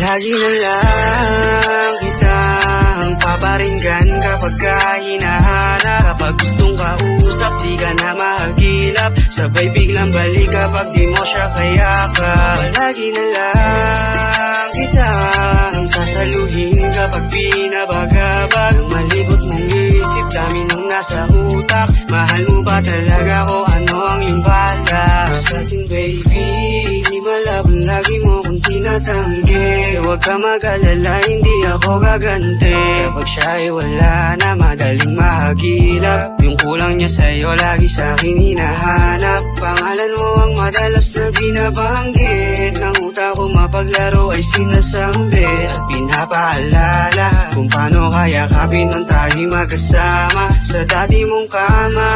Palagi na lang kitang paparinggan kapag hinahanap. Kapag gustong kausap, di ka na mahagilap. Sabay biglang balik kapag di mo siya kayakap. Palagi na lang kitang sasaluhin kapag binabagabag. Malikot mong isip, dami nang nasa utak. Mahal mo ba talaga o ano ang iyong balak? Sa atin baby, di malabon, lagi mo kong tinatanggi. Huwag ka mag-alala, hindi ako gaganti. Kapag siya ay wala na, madaling mahagilap. Yung kulang niya sa'yo, lagi sa'kin hinahanap. Pangalan mo ang madalas na binabanggit. Nang utak ko mapaglaro ay sinasambit. At pinapaalala kung paano kaya kapin nung tayo magkasama. Sa dati mong kama,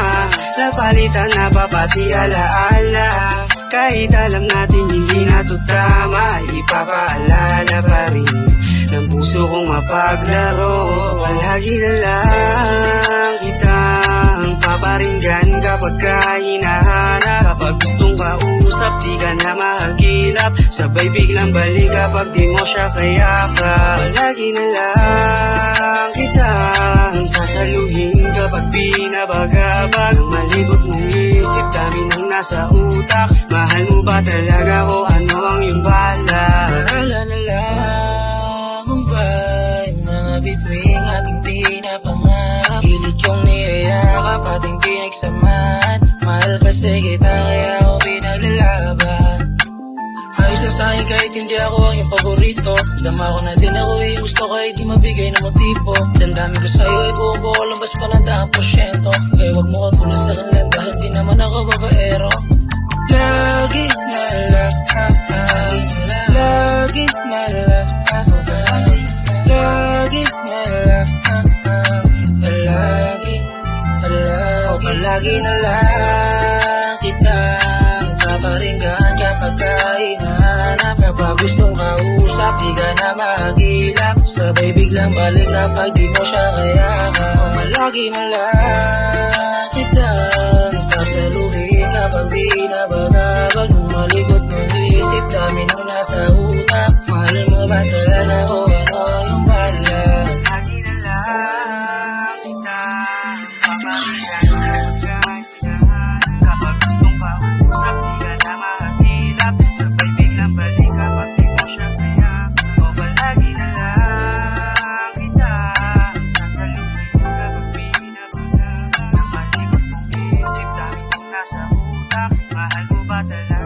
napalitan na pa pati alaala. Kahit alam natin hindi na to tama, ipapaalala pa rin ng puso kong mapaglaro. Palagi na lang kitang paparinggan kapag hinahanap. Kapag gustong kausap, di ka na mahagilap. Sabay biglang balik kapag di mo siya kayakap. Palagi na lang kitang sasaluhin kapag binabagabag. Malikot mong isip, dami nang nasa utak. Mahal mo ba talaga o ano ang iyong balak? Bahala na lang kung ba'y mga bituing ating pinapangarap. Pilit yung niyayakap ating pinagsamahan. Mahal kasi kita kaya ako pinaglalaban. Ayos na sa'kin kahit hindi ako ang iyong paborito. Dama ko na din ako gusto kahit di mabigay na motibo. Damdamin ko sa'yo ay buo-buo labas pa ng 100%. Kaya wag mo katulad sa kanila dahil di naman ako babaero. Lagi na lang, lagi na lang, lagi na lang, palagi na lang kitang paparinggan kapag hinahanap. Kapag gustong kausap, di ka na mahagilap. Sabay biglang balik kapag di mo siya kayakap. Palagi na lang kitang sasaluhin kapag binabagabag. Nung malikot ng isip, dami nang nasa utak. Mahal mo ba talaga o ano yung balak? Palagi na lang kitang paparinggan kapag hinahanap. Kapag gustong kausap, di ka na mahagilap. Sabay biglang balik kapag di mo siya kayakap. O palagi na lang kitang sasaluhin kapag binabagabag. Malikot mong isip, dami nang nasa utak. Mahal mo ba talaga?